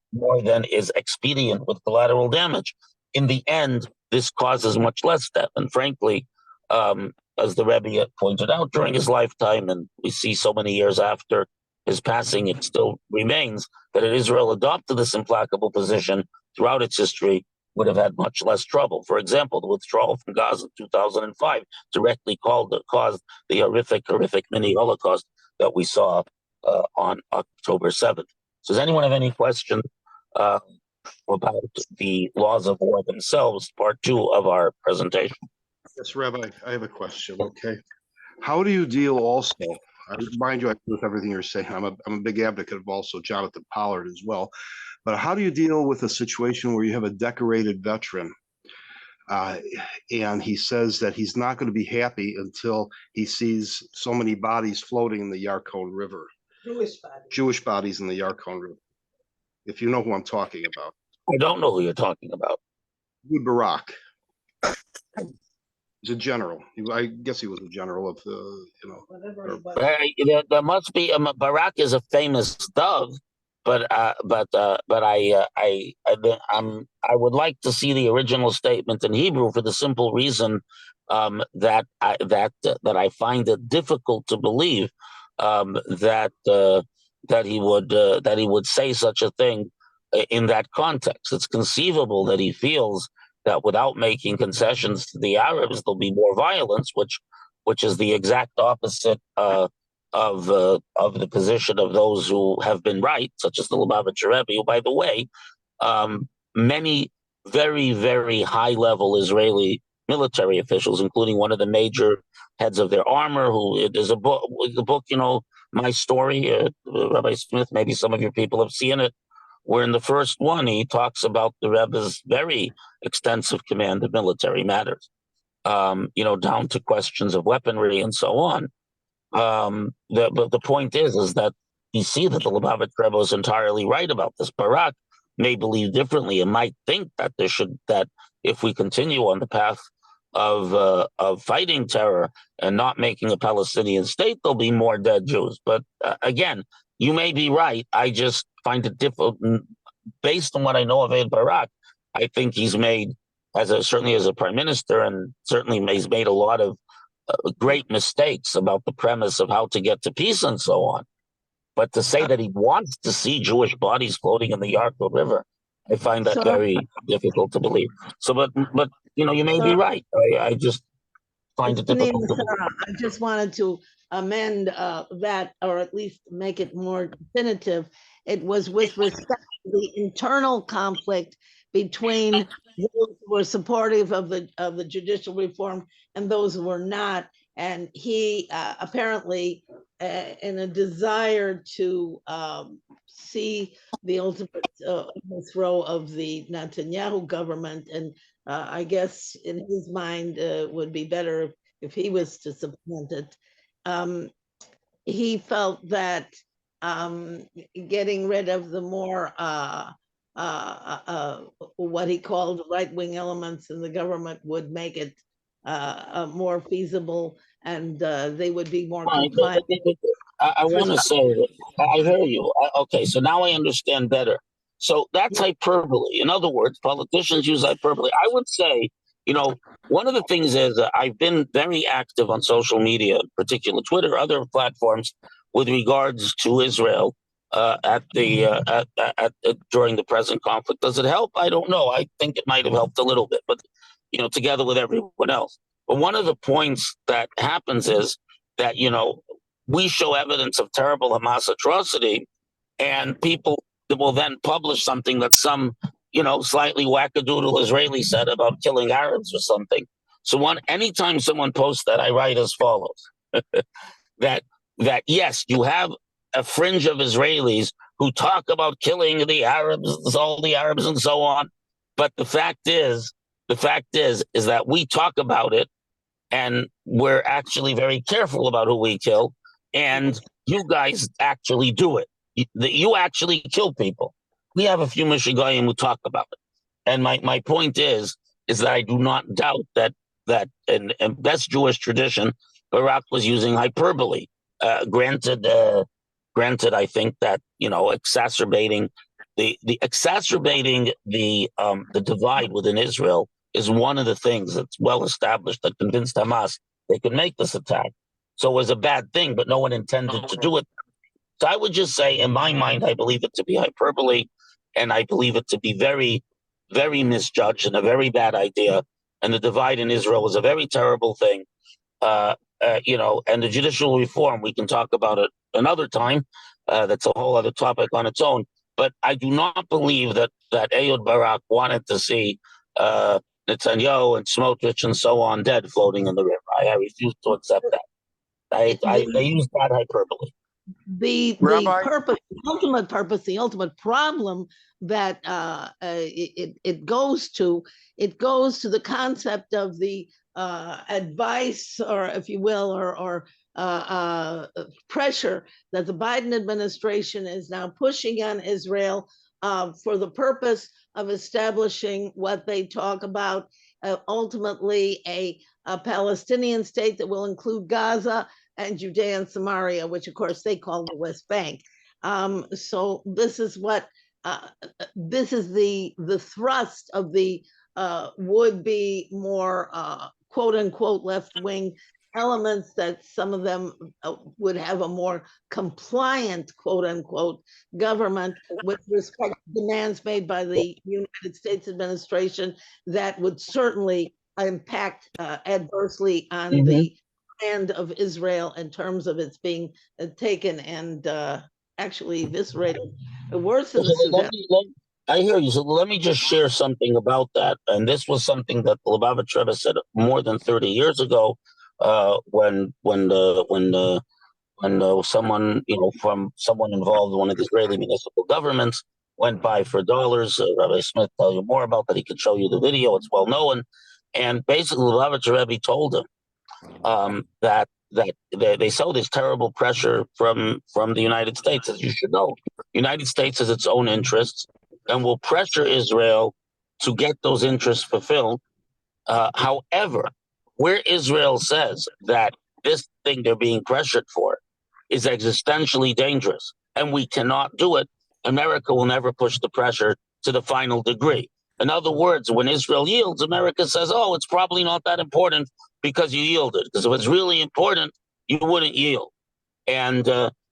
is expedient with collateral damage. In the end, this causes much less death. And frankly, as the Rebbe pointed out during his lifetime, and we see so many years after his passing, it still remains that if Israel adopted this implacable position throughout its history, would have had much less trouble. For example, the withdrawal from Gaza in 2005 directly caused the horrific mini Holocaust that we saw on October 7th. So does anyone have any questions about the laws of war themselves, part 2 of our presentation? Yes, Rabbi, I have a question, okay? How do you deal also, mind you, I agree with everything you're saying. I'm a big advocate of also Jonathan Pollard as well. But how do you deal with a situation where you have a decorated veteran and he says that he's not going to be happy until he sees so many bodies floating in the Yarkon River? Jewish bodies in the Yarkon River. If you know who I'm talking about. I don't know who you're talking about. Barak. He's a general. I guess he was a general of the, there must be. Barak is a famous dove, but I would like to see the original statement in Hebrew for the simple reason that I find it difficult to believe that he would say such a thing in that context. It's conceivable that he feels that without making concessions to the Arabs, there'll be more violence, which is the exact opposite of the position of those who have been right, such as the Lubavitcher Rebbe, who, by the way, many very, very high-level Israeli military officials, including one of the major heads of their armor, who there's a book, My Story, Rabbi Smith, maybe some of your people have seen it, where in the first one, he talks about the Rebbe's very extensive command of military matters, down to questions of weaponry and so on. But the point is that you see that the Lubavitch Rebbe is entirely right about this. Barak may believe differently and might think that that if we continue on the path of fighting terror and not making a Palestinian state, there'll be more dead Jews. But again, you may be right. I just find it difficult, based on what I know of Ed Barak. I think he's made, certainly as a prime minister, and certainly he's made a lot of great mistakes about the premise of how to get to peace and so on. But to say that he wants to see Jewish bodies floating in the Yarkon River, I find that very difficult to believe. So, but you may be right. I just find it difficult to believe. I just wanted to amend that, or at least make it more definitive. It was with respect to the internal conflict between those who were supportive of the judicial reform and those who were not. And he apparently, in a desire to see the ultimate overthrow of the Netanyahu government, and I guess in his mind would be better if he was to supplant it. He felt that getting rid of the more what he called right-wing elements in the government would make it more feasible, and they would be more compliant. I want to say, I hear you. Okay, so now I understand better. So that's hyperbole. In other words, politicians use hyperbole. I would say, one of the things is I've been very active on social media, in particular Twitter, other platforms, with regards to Israel during the present conflict. Does it help? I don't know. I think it might have helped a little bit, but together with everyone else. But one of the points that happens is that we show evidence of terrible Hamas atrocity, and people will then publish something that some, slightly wackadoodle Israeli said about killing Arabs or something. So anytime someone posts that, I write as follows: that yes, you have a fringe of Israelis who talk about killing the Arabs, all the Arabs, and so on. But the fact is that we talk about it, and we're actually very careful about who we kill. And you guys actually do it. You actually kill people. We have a few Michigan who talk about it. And my point is that I do not doubt that in best Jewish tradition, Barak was using hyperbole. Granted, I think that exacerbating the divide within Israel is one of the things that's well established that convinced Hamas they could make this attack. So it was a bad thing, but no one intended to do it. So I would just say, in my mind, I believe it to be hyperbole, and I believe it to be very, very misjudged and a very bad idea. And the divide in Israel is a very terrible thing. And the judicial reform, we can talk about it another time. That's a whole other topic on its own. But I do not believe that Ehud Barak wanted to see Netanyahu and Smotrich and so on dead floating in the river. I refuse to accept that. They use that hyperbole. The purpose, the ultimate problem that it goes to the concept of the advice, or if you will, or pressure that the Biden administration is now pushing on Israel for the purpose of establishing what they talk about, ultimately a Palestinian state that will include Gaza and Judea and Samaria, which of course they call the West Bank. So this is what this is the thrust of the would-be more quote unquote left-wing elements, that some of them would have a more compliant quote unquote government with respect to demands made by the United States administration that would certainly impact adversely on the land of Israel in terms of its being taken and actually eviscerated. Worse than the Sudan. I hear you. So let me just share something about that. And this was something that the Lubavitch Rebbe said more than 30 years ago, when someone, from someone involved in one of the Israeli municipal governments went by for dollars. Rabbi Smith tell you more about that. He could show you the video. It's well known. And basically, the Lubavitch Rebbe told him that they saw this terrible pressure from the United States. As you should know, the United States has its own interests and will pressure Israel to get those interests fulfilled. However, where Israel says that this thing they're being pressured for is existentially dangerous and we cannot do it, America will never push the pressure to the final degree. In other words, when Israel yields, America says, oh, it's probably not that important because you yielded. Because if it's really important, you wouldn't yield. And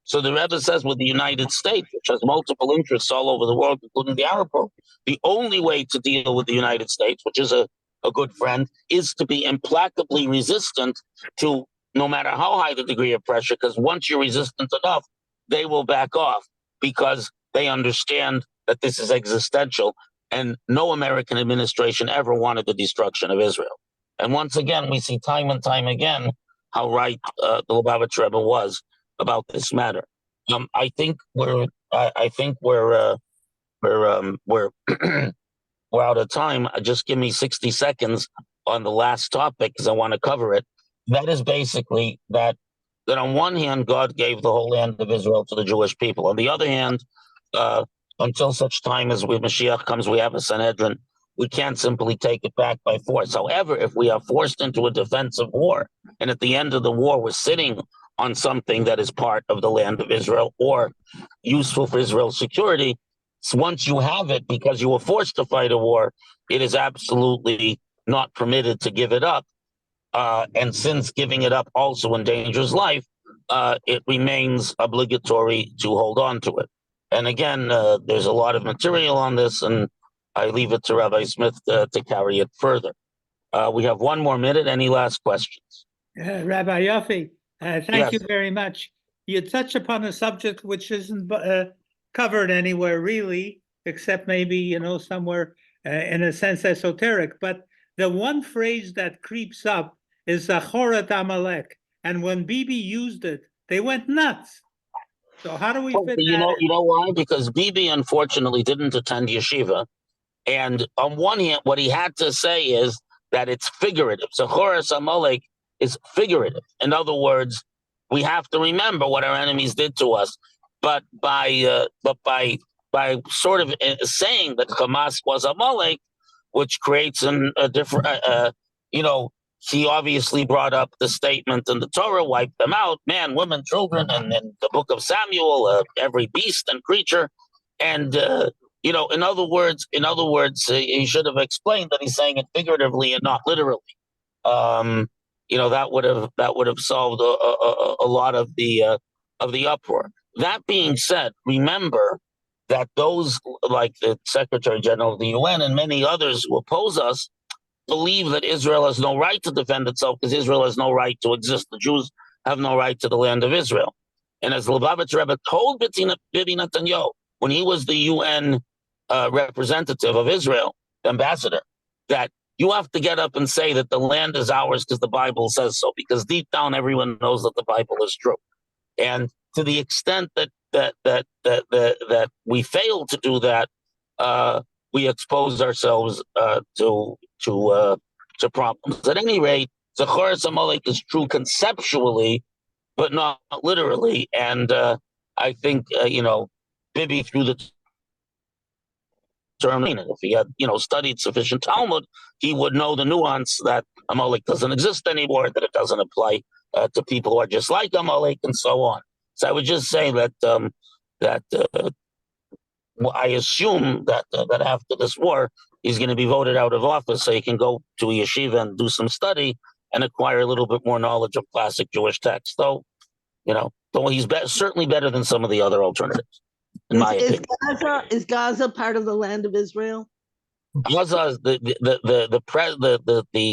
so the Rebbe says with the United States, which has multiple interests all over the world, including the Arab world, the only way to deal with the United States, which is a good friend, is to be implacably resistant to no matter how high the degree of pressure, because once you're resistant enough, they will back off because they understand that this is existential. And no American administration ever wanted the destruction of Israel. And once again, we see time and time again how right the Lubavitch Rebbe was about this matter. I think we're we're out of time. Just give me 60 seconds on the last topic because I want to cover it. That is basically that on one hand, God gave the whole land of Israel to the Jewish people. On the other hand, until such time as Mashiach comes, we have a Sanhedrin. We can't simply take it back by force. However, if we are forced into a defensive war, and at the end of the war, we're sitting on something that is part of the land of Israel or useful for Israel's security, so once you have it because you were forced to fight a war, it is absolutely not permitted to give it up. And since giving it up also endangers life, it remains obligatory to hold on to it. And again, there's a lot of material on this, and I leave it to Rabbi Smith to carry it further. We have 1 more minute. Any last questions? Rabbi Yaffe, thank you very much. you touch upon a subject which isn't covered anywhere really, except maybe, somewhere in a sense esoteric. But the one phrase that creeps up is Zachorat Amalek. And when Bibi used it, they went nuts. So how do we fit that in? You know why? Because Bibi unfortunately didn't attend yeshiva. And on one hand, what he had to say is that it's figurative. Zachoras Amalek is figurative. In other words, we have to remember what our enemies did to us. But by sort of saying that Hamas was Amalek, which creates a different, he obviously brought up the statement in the Torah, wiped them out, man, women, children, and in the book of Samuel, every beast and creature. And, in other words, he should have explained that he's saying it figuratively and not literally. That would have solved a lot of the uproar. That being said, remember that those like the Secretary General of the UN and many others who oppose us believe that Israel has no right to defend itself because Israel has no right to exist. The Jews have no right to the land of Israel. And as Lubavitch Rebbe told Bibi Netanyahu when he was the UN representative of Israel, ambassador, that you have to get up and say that the land is ours because the Bible says so, because deep down everyone knows that the Bible is true. And to the extent that we fail to do that, we expose ourselves to problems. At any rate, Zachoras Amalek is true conceptually, but not literally. And I think Bibi through the term, if he had studied sufficient Talmud, he would know the nuance that Amalek doesn't exist anymore, that it doesn't apply to people who are just like Amalek, and so on. So I would just say that I assume that after this war, he's going to be voted out of office so he can go to a yeshiva and do some study and acquire a little bit more knowledge of classic Jewish texts. Though he's certainly better than some of the other alternatives, in my opinion. Is Gaza part of the land of Israel? Gaza, the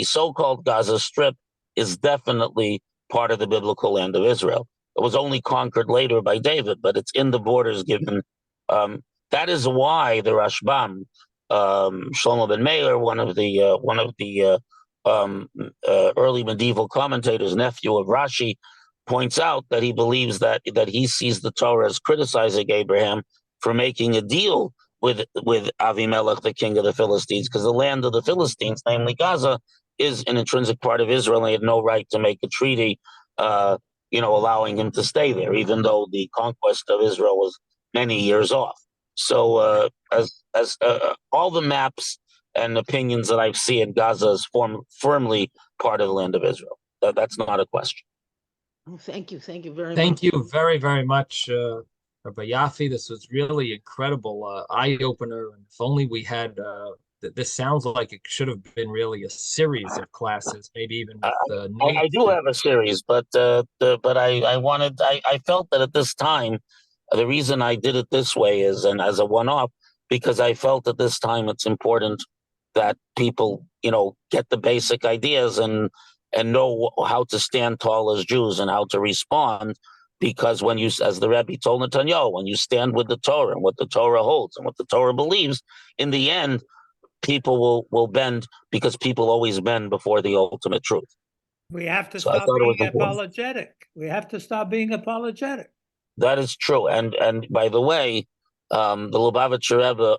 so-called Gaza Strip is definitely part of the biblical land of Israel. It was only conquered later by David, but it's in the borders given. That is why the Rashbam, Shlomo ben Meir, one of the early medieval commentators, nephew of Rashi, points out that he believes that he sees the Torah as criticizing Abraham for making a deal with Avimelech, the king of the Philistines, because the land of the Philistines, namely Gaza, is an intrinsic part of Israel, and he had no right to make a treaty, allowing him to stay there, even though the conquest of Israel was many years off. So, as all the maps and opinions that I see in Gaza is firmly part of the land of Israel. That's not a question. Oh, thank you very much. Thank you very, very much, Rabbi Yaffe. This was really incredible, eye-opener. And if only we had, this sounds like it should have been really a series of classes, maybe even with I do have a series, but I felt that at this time, the reason I did it this way is, and as a one-off, because I felt at this time it's important that people, get the basic ideas and know how to stand tall as Jews and how to respond. Because when you, as the Rabbi told Netanyahu, when you stand with the Torah and what the Torah holds and what the Torah believes, in the end, people will bend, because people always bend before the ultimate truth. We have to stop being apologetic. We have to stop being apologetic. That is true. And by the way, the Lubavitcher Rebbe,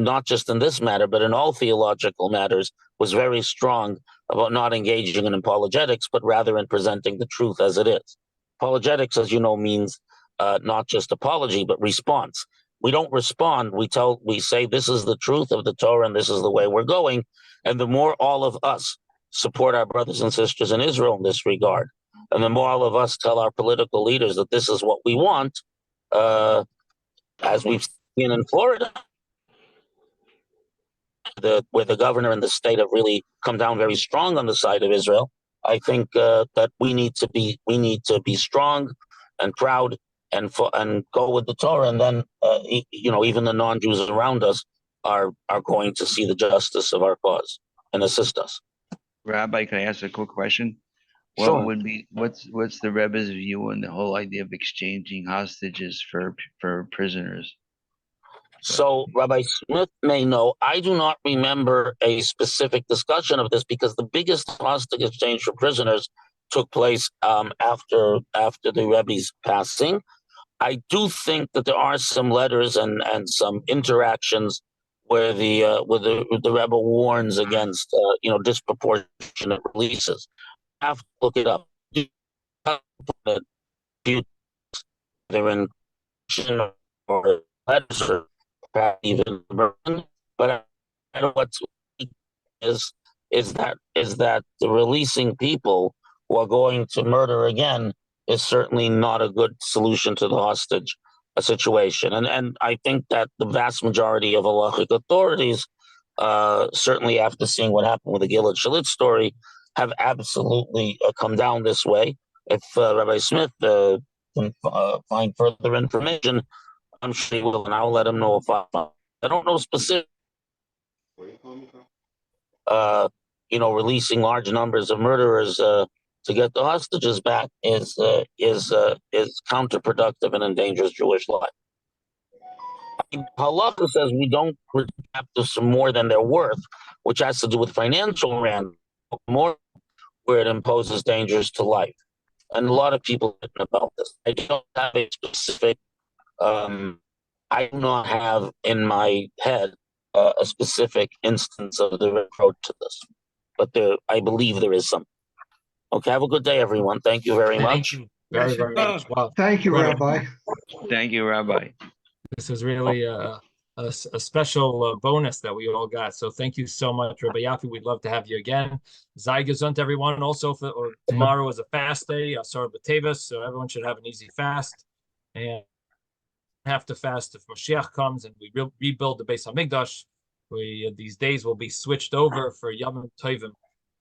not just in this matter, but in all theological matters, was very strong about not engaging in apologetics, but rather in presenting the truth as it is. Apologetics, as you know, means not just apology, but response. We don't respond. We say this is the truth of the Torah and this is the way we're going. And the more all of us support our brothers and sisters in Israel in this regard, and the more all of us tell our political leaders that this is what we want, as we've seen in Florida, where the governor and the state have really come down very strong on the side of Israel, I think that we need to be strong and proud and go with the Torah, and then even the non-Jews around us are going to see the justice of our cause and assist us. Rabbi, can I ask a quick question? Sure. What's the Rebbe's view on the whole idea of exchanging hostages for prisoners? So Rabbi Smith may know. I do not remember a specific discussion of this because the biggest hostage exchange for prisoners took place after the Rebbe's passing. I do think that there are some letters and some interactions where the Rebbe warns against disproportionate releases. I have to look it up. They're in or letters or perhaps even but I don't know what's is that the releasing people who are going to murder again is certainly not a good solution to the hostage situation. And I think that the vast majority of halachic authorities, certainly after seeing what happened with the Gilad Shalit story, have absolutely come down this way. If Rabbi Smith can find further information, I'm sure he will, and I'll let him know if I don't know specific. Releasing large numbers of murderers to get the hostages back is counterproductive and endangers Jewish life. Halacha says we don't captives for more than they're worth, which has to do with financial ransom, more where it imposes dangers to life. And a lot of people have written about this. I don't have a specific. I do not have in my head a specific instance of the approach to this, but I believe there is some. Okay, have a good day, everyone. Thank you very much. Thank you very, very much. Wow. Thank you, Incredible. Rabbi. Thank you, Rabbi. This is really a special bonus that we all got. So thank you so much, Rabbi Yaffe. We'd love to have you again. Sei gesund, everyone. Also, tomorrow is a fast day, Asar Teves, so everyone should have an easy fast. And have to fast if Mashiach comes and we rebuild the Beis Hamikdash. These days will be switched over for Yom Tovim,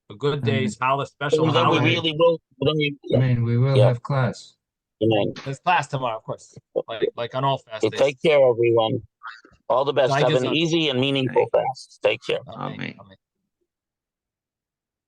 for good days, special Then we holidays. really will. We will Yeah. have class. Amen. There's class tomorrow, of course, like on all fast days. Take care, everyone. All the best. Sei Have an gesund. easy and meaningful fast. Take care. Amen. Amen. Amen.